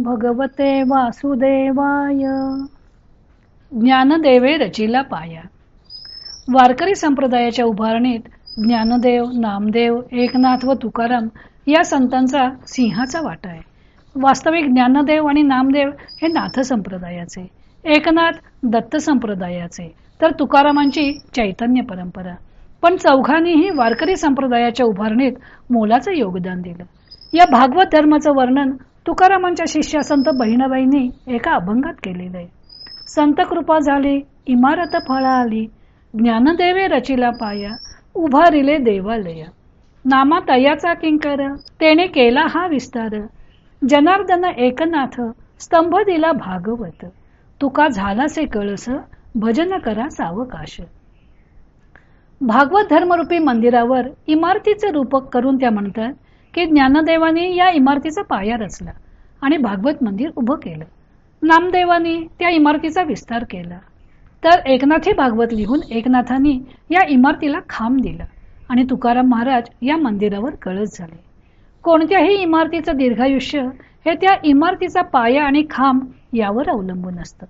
भगवते वासुदेवाय. ज्ञानदेवे रचिला पाया. वारकरी संप्रदायाच्या उभारणीत ज्ञानदेव, नामदेव, एकनाथ व तुकाराम या संतांचा सिंहाचा वाटा आहे. वास्तविक ज्ञानदेव आणि नामदेव हे नाथ संप्रदायाचे, एकनाथ दत्त संप्रदायाचे, तर तुकारामांची चैतन्य परंपरा. पण चौघांनीही वारकरी संप्रदायाच्या उभारणीत मोलाचं योगदान दिलं. या भागवत धर्माचं वर्णन तुकारामांच्या शिष्या संत बहिणाबाईंनी एका अभंगात केलेलं आहे. संत कृपा झाली इमारत फळा आली, ज्ञानदेवे रचिला पाया, उभारिले देवालय. नामा तयाचा किंकर, तेने केला हा विस्तार, जनार्दन एकनाथ, स्तंभ दिला भागवत. तुका झालासे कळस, भजन करा सावकाश. भागवत धर्मरूपी मंदिरावर इमारतीचे रूपक करून त्या म्हणतात की ज्ञानदेवाने या इमारतीचा पाया रचला आणि भागवत मंदिर उभं केलं. नामदेवानी त्या इमारतीचा विस्तार केला, तर एकनाथी भागवत लिहून एकनाथांनी या इमारतीला खांब दिला आणि तुकाराम महाराज या मंदिरावर कळस झाले. कोणत्याही इमारतीचं दीर्घायुष्य हे त्या इमारतीचा पाया आणि खांब यावर अवलंबून असतं.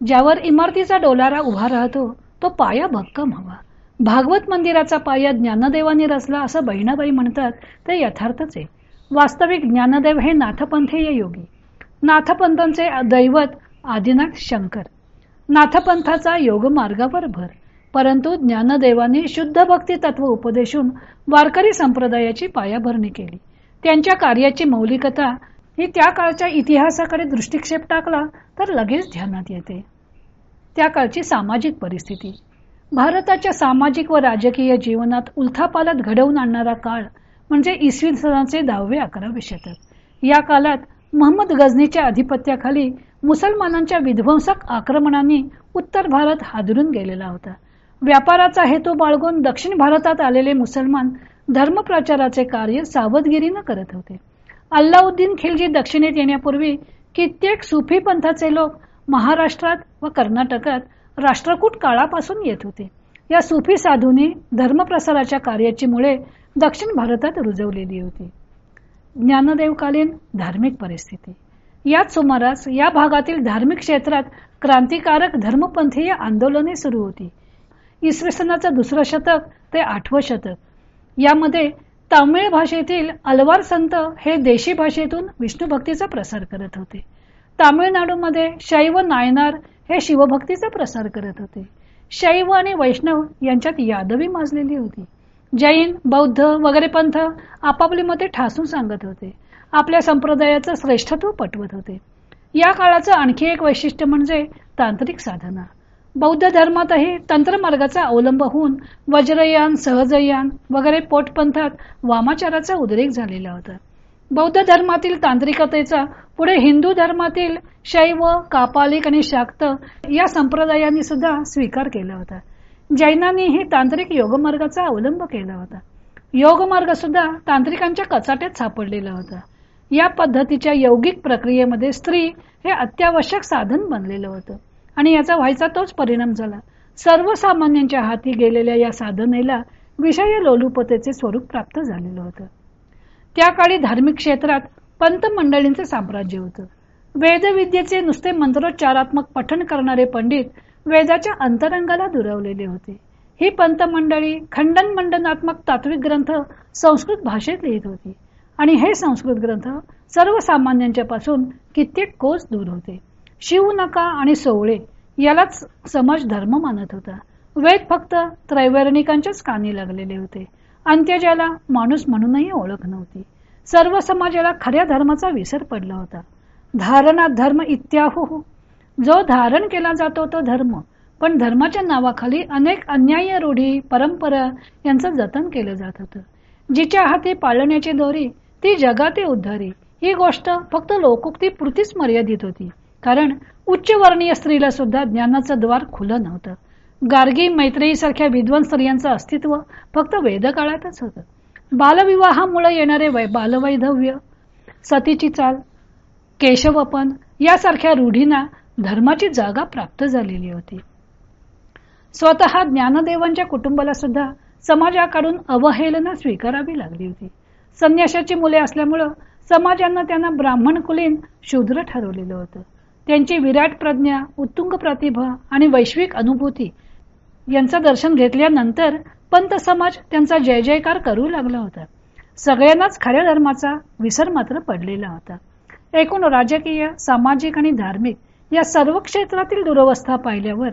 ज्यावर इमारतीचा डोलारा उभा राहतो तो पाया भक्कम हवा. भागवत मंदिराचा पाया ज्ञानदेवानी रचला असं बहिणाबाई म्हणतात ते यथार्थच आहे. वास्तविक ज्ञानदेव हे नाथपंथीय योगी. नाथपंथांचे दैवत आदिनाथ शंकर. नाथपंथाचा योग मार्गावर भर. परंतु ज्ञानदेवानी शुद्ध भक्ती तत्व उपदेशून वारकरी संप्रदायाची पायाभरणी केली. त्यांच्या कार्याची मौलिकता ही त्या काळच्या इतिहासाकडे दृष्टिक्षेप टाकला तर लगेच ध्यानात येते. त्या काळची सामाजिक परिस्थिती, भारताच्या सामाजिक व राजकीय जीवनात उलथापालथ घडवून आणणारा काळ म्हणजे इसवी सनाचे 10-11 शतक. या काळात महम्मद गझनीच्या अधिपत्याखाली मुसलमानांच्या विध्वंसक आक्रमणांनी उत्तर भारत हादरून गेलेला होता. व्यापाराचा हेतू बाळगून दक्षिण भारतात आलेले मुसलमान धर्मप्रचाराचे कार्य सावधगिरीनं करत होते. अल्लाउद्दीन खिलजी दक्षिणेत येण्यापूर्वी कित्येक सुफी पंथाचे लोक महाराष्ट्रात व कर्नाटकात राष्ट्रकूट काळापासून येत होते. या सुफी साधूंनी धर्मप्रसाराच्या कार्याची मुळे दक्षिण भारतात रुजवलेली होती. ज्ञानदेवकालीन धार्मिक परिस्थिती. याच सुमारास या भागातील धार्मिक क्षेत्रात क्रांतिकारक धर्मपंथीय आंदोलने सुरू होती. इसवी सनाचं 2रं शतक ते 8वं शतक यामध्ये तामिळ भाषेतील अलवार संत हे देशी भाषेतून विष्णू भक्तीचा प्रसार करत होते. तामिळनाडूमध्ये शैव नायनार हे शिवभक्तीचा प्रसार करत होते. शैव आणि वैष्णव यांच्यात यादवी माजलेली होती. जैन, बौद्ध वगैरे पंथ आपापली मते ठासून सांगत होते. आपल्या संप्रदायाचं श्रेष्ठत्व पटवत होते. या काळाचं आणखी एक वैशिष्ट्य म्हणजे तांत्रिक साधना. बौद्ध धर्मातही तंत्रमार्गाचा अवलंब होऊन वज्रयान, सहजयान वगैरे पोटपंथात वामाचाराचा उद्रेक झालेला होता. बौद्ध धर्मातील तांत्रिकतेचा पुढे हिंदू धर्मातील शैव, कापालिक आणि शाक्त या संप्रदायांनी सुद्धा स्वीकार केला होता. जैनांनीही तांत्रिक योगमार्गाचा अवलंब केला होता. योगमार्ग सुद्धा तांत्रिकांच्या कचाट्यात सापडलेला होता. या पद्धतीच्या यौगिक प्रक्रियेमध्ये स्त्री हे अत्यावश्यक साधन बनलेलं होतं आणि याचा व्हायचा तोच परिणाम झाला. सर्वसामान्यांच्या हाती गेलेल्या या साधनेला विषय लोलुपतेचे स्वरूप प्राप्त झालेलं होतं. त्या काळी धार्मिक क्षेत्रात पंत मंडळींचे साम्राज्य होतं. वेदविद्येचे नुसते मंत्रोच्चारात्मक पठण करणारे पंडित वेदाच्या अंतरंगाला दुरावलेले होते. ही पंत मंडळी खंडन मंडनात्मक तात्विक ग्रंथ संस्कृत भाषेत लिहित होती आणि हे संस्कृत ग्रंथ सर्वसामान्यांच्या पासून कित्येक कोस दूर होते. शिव नका आणि सोवळे यालाच समाज धर्म मानत होता. वेद फक्त त्रैवर्णिकांच्याच कानी लागलेले होते. अंत्यजाला माणूस म्हणूनही ओळख नव्हती. सर्व समाजाला खऱ्या धर्माचा विसर पडला होता. धारणा धर्म इत्याहु, जो धारण केला जातो तो धर्म, पण धर्माच्या नावाखाली अनेक अन्याय रूढी परंपरा यांचं जतन केलं जात होतं. जिच्या हाती पाळण्याची दोरी ती जगाते उद्धारी ही गोष्ट फक्त लोकोक्ती पुरतीच मर्यादित होती. कारण उच्चवर्णीय स्त्रीला सुद्धा ज्ञानाचं द्वार खुलं नव्हतं. गार्गी, मैत्रेयी सारख्या विद्वान स्त्रियांचं अस्तित्व फक्त वेदकाळातच होतं. बालविवाहामुळे येणारे बालवैधव्य, सतीची चाल, केशवपन यासारख्या रूढींना धर्माची जागा प्राप्त झालेली होती. स्वतः ज्ञानदेवांच्या कुटुंबाला सुद्धा समाजाकडून अवहेलना स्वीकारावी लागली होती. संन्याशाची मुले असल्यामुळं समाजानं त्यांना ब्राह्मण कुलीन शूद्र ठरवलेलं होतं. त्यांची विराट प्रज्ञा, उत्तुंग प्रतिभा आणि वैश्विक अनुभूती यांचं दर्शन घेतल्यानंतर पंत समाज त्यांचा जय जयकार करू लागला होता. सगळ्यांनाच खऱ्या धर्माचा विसर मात्र पडलेला होता. एकूण राजकीय, सामाजिक आणि धार्मिक या सर्व क्षेत्रातील दुरवस्था पाहिल्यावर,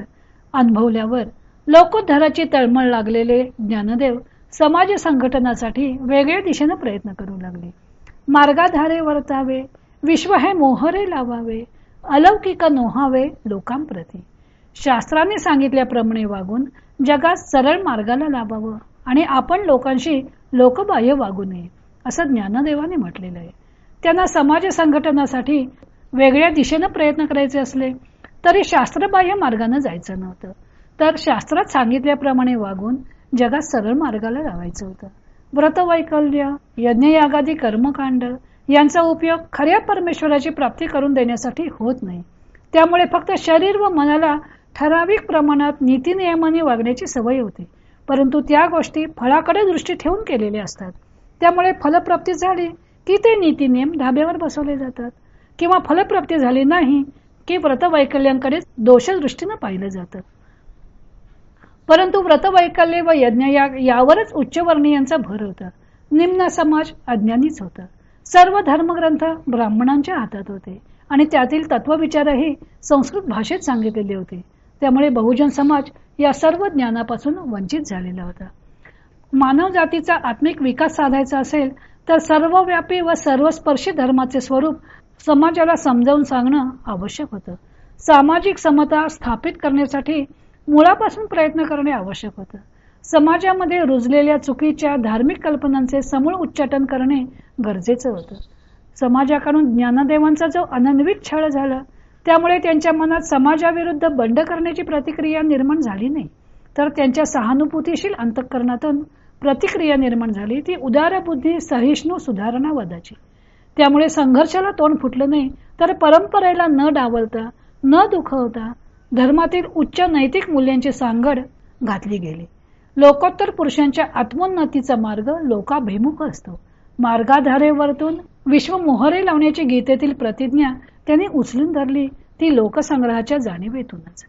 अनुभवल्यावर लोकोद्धाराची तळमळ लागलेले ज्ञानदेव समाज संघटनासाठी वेगळ्या दिशेने प्रयत्न करू लागले. मार्गाधारे वर्तावे, विश्व हे मोहरे लावावे, अलौकिक नोहावे लोकांप्रती. शास्त्राने सांगितल्याप्रमाणे वागून जगात सरळ मार्गाला लावावं आणि आपण लोकांशी लोकबाह्य वागू नये, असं ज्ञानदेवाने म्हटलेलं आहे. त्यांना समाज संघटनासाठी वेगळ्या दिशेनं प्रयत्न करायचे असले तरी शास्त्रबाह्य मार्गाने जायचं नव्हतं, तर शास्त्रात सांगितल्याप्रमाणे वागून जगात सरळ मार्गाला लावायचं होतं. व्रतवैकल्य, यज्ञयागादी कर्मकांड यांचा उपयोग खऱ्या परमेश्वराची प्राप्ती करून देण्यासाठी होत नाही. त्यामुळे फक्त शरीर व मनाला ठराविक प्रमाणात नीतिनियमाने वागण्याची सवय होते, परंतु त्या गोष्टी फळाकडे दृष्टी ठेवून केलेल्या असतात. त्यामुळे फलप्राप्ती झाली की ते नीतिनियम धाब्यावर बसवले जातात, किंवा फलप्राप्ती झाली नाही की व्रतवैकल्यांकडे दोषदृष्टीनं पाहिलं जातं. परंतु व्रतवैकल्य व यज्ञयाग यावरच उच्चवर्णीयांचा भर होता. निम्न समाज अज्ञानीच होता. सर्व धर्मग्रंथ ब्राह्मणांच्या हातात होते आणि त्यातील तत्वविचारही संस्कृत भाषेत सांगितलेले होते. त्यामुळे बहुजन समाज या सर्व ज्ञानापासून वंचित झालेला होता. मानव जातीचा आत्मिक विकास साधायचा असेल तर सर्वव्यापी व सर्वस्पर्शी धर्माचे स्वरूप समाजाला समजावून सांगणं आवश्यक होतं. सामाजिक समता स्थापित करण्यासाठी मुळापासून प्रयत्न करणे आवश्यक होतं. समाजामध्ये रुजलेल्या चुकीच्या धार्मिक कल्पनांचे समूळ उच्चाटन करणे गरजेचं होतं. समाजाकडून ज्ञानदेवांचा जो अनन्वित छळ झाला, त्यामुळे त्यांच्या मनात समाजाविरुद्ध बंड करण्याची प्रतिक्रिया निर्माण झाली नाही, तर त्यांच्या सहानुभूतीशील अंतःकरणातून प्रतिक्रिया निर्माण झाली, ती उदार बुद्धी, सहिष्णू सुधारणावादाची. त्यामुळे संघर्षाला तोंड फुटलं नाही, तर परंपरेला न डावलता, न दुखवता धर्मातील उच्च नैतिक मूल्यांची सांगड घातली गेली. लोकोत्तर पुरुषांच्या आत्मोन्नतीचा मार्ग लोकाभिमुख असतो. मार्गाधारेवरतून विश्व मोहरे लावण्याची गीतेतील प्रतिज्ञा त्यांनी उचलून धरली, ती लोकसंग्रहाच्या जाणीवेतूनच.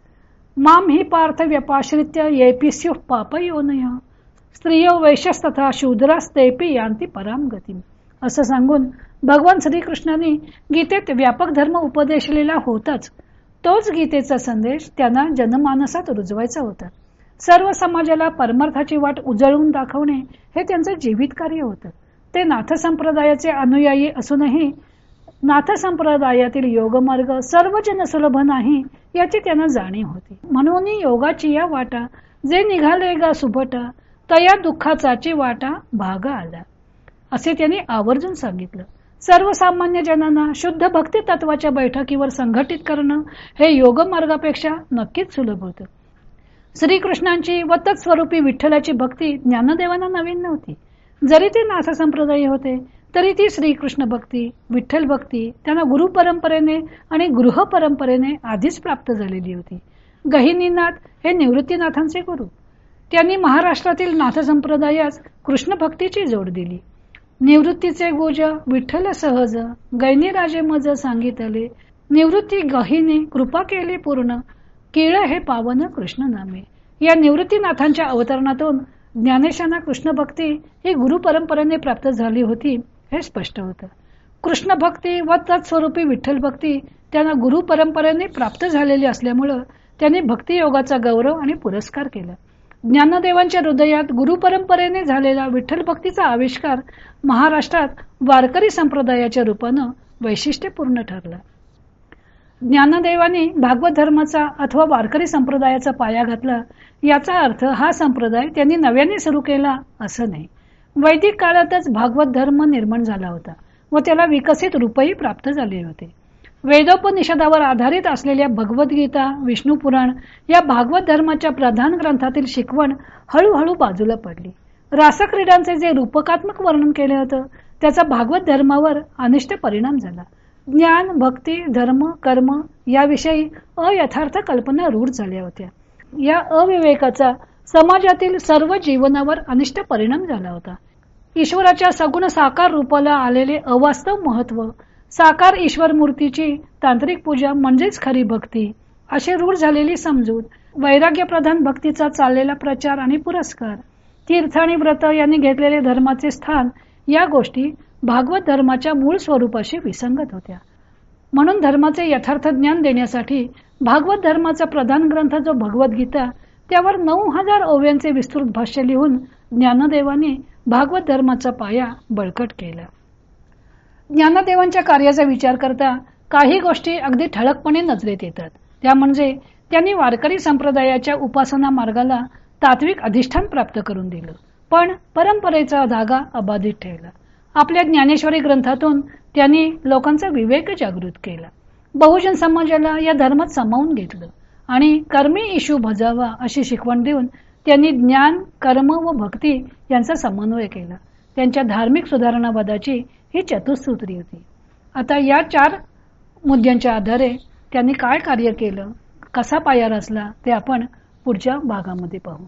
माम ही पार्थ व्यपाश्रित्य येपिस्युः पापयोनयः स्त्रियो वैश्यस्तथा शूद्रास्तेपि यान्ति पराम गतिम, असं सांगून भगवान श्रीकृष्णांनी गीतेत व्यापक धर्म उपदेशलेला होताच, तोच गीतेचा संदेश त्यांना जनमानसात रुजवायचा होता. सर्व समाजाला परमार्थाची वाट उजळून दाखवणे हे त्यांचं जीवित कार्य होतं. ते नाथ संप्रदायाचे अनुयायी असूनही नाथ संप्रदायातील योगमार्ग सर्व जनसुलभ नाही याची त्यांना जाणीव होती. म्हणून योगाची या वाटा जे निघाले गा सुभटा, तया दुःखाचाची वाटा भाग आला, असे त्यांनी आवर्जून सांगितलं. सर्वसामान्य जनांना शुद्ध भक्ती तत्वाच्या बैठकीवर संघटित करणं हे योगमार्गापेक्षा नक्कीच सुलभ होतं. श्रीकृष्णांची व तत्स्वरूपी विठ्ठलाची भक्ती ज्ञानदेवांना नवीन नव्हती. जरी ते नाथ संप्रदाय होते तरी ती श्रीकृष्ण भक्ती, विठ्ठल भक्ती त्यांना गुरु परंपरेने आणि गृह परंपरेने आधीच प्राप्त झालेली होती. गहिनीनाथ हे निवृत्तीनाथांचे गुरु. त्यांनी महाराष्ट्रातील नाथ संप्रदायास कृष्ण भक्तीची जोड दिली. निवृत्तीचे गुज विठ्ठल सहज, गैनीराजे मज सांगितले, निवृत्ती गहिनी कृपा केली पूर्ण, केळ हे पावन कृष्ण नामे. या निवृत्तीनाथांच्या अवतरणातून ज्ञानेशांना कृष्ण भक्ती ही गुरु परंपरेने प्राप्त झाली होती हे स्पष्ट होतं. कृष्ण भक्ती व तत्स्वरूपी विठ्ठल भक्ती त्यांना गुरु परंपरेने प्राप्त झालेली असल्यामुळं त्यांनी भक्ती योगाचा गौरव आणि पुरस्कार केला. ज्ञानदेवांच्या हृदयात गुरु परंपरेने झालेला विठ्ठल भक्तीचा आविष्कार महाराष्ट्रात वारकरी संप्रदायाच्या रूपानं वैशिष्ट्यपूर्ण ठरला. ज्ञानदेवांनी भागवत धर्माचा अथवा वारकरी संप्रदायाचा पाया घातला, याचा अर्थ हा संप्रदाय त्यांनी नव्याने सुरू केला असं नाही. वैदिक काळातच भागवत धर्म निर्माण झाला होता व त्याला विकसित रूपही प्राप्त झाले होते. वेदोपनिषदावर आधारित असलेल्या भगवद्गीता, विष्णू पुराण या भागवत धर्माच्या प्रधान ग्रंथातील शिकवण हळूहळू बाजूला पडली. रासक्रीडांचे जे रूपकात्मक वर्णन केले होतं त्याचा भागवत धर्मावर अनिष्ट परिणाम झाला. ज्ञान, भक्ती, धर्म, कर्म याविषयी अयथार्थ कल्पना रूढ झाल्या होत्या. या अविवेकाचा समाजातील सर्व जीवनावर अनिष्ट परिणाम झाला होता. ईश्वराच्या सगुण साकार रूपाला आलेले अवास्तव महत्व, साकार ईश्वर मूर्तीची तांत्रिक पूजा म्हणजेच खरी भक्ती, अशी रूढ झालेली समजूत, वैराग्यप्रधान भक्तीचा चाललेला प्रचार आणि पुरस्कार, तीर्थ आणि व्रत यांनी घेतलेले धर्माचे स्थान, या गोष्टी भागवत धर्माच्या मूळ स्वरूपाशी विसंगत होत्या. म्हणून धर्माचे यथार्थ ज्ञान देण्यासाठी भागवत धर्माचा प्रधान ग्रंथ जो भगवद्गीता, त्यावर 9000 ओव्यांचे विस्तृत भाष्य लिहून ज्ञानदेवांनी भागवत धर्माचा पाया बळकट केला. ज्ञानदेवांच्या कार्याचा विचार करता काही गोष्टी अगदी ठळकपणे नजरेत येतात. त्या म्हणजे त्यांनी वारकरी संप्रदायाच्या उपासना मार्गाला तात्विक अधिष्ठान प्राप्त करून दिलं, पण परंपरेचा धागा अबाधित ठेवला. आपल्या ज्ञानेश्वरी ग्रंथातून त्यांनी लोकांचा विवेक जागृत केला. बहुजन समाजाला या धर्मात सामावून घेतलं आणि कर्मी इशू भजावा अशी शिकवण देऊन त्यांनी ज्ञान, कर्म व भक्ती यांचा समन्वय केला. त्यांच्या धार्मिक सुधारणावादाची ही चतुसूत्री होती. आता या 4 मुद्द्यांच्या आधारे त्यांनी काय कार्य केलं, कसा पाया रचला, ते आपण पुढच्या भागामध्ये पाहू.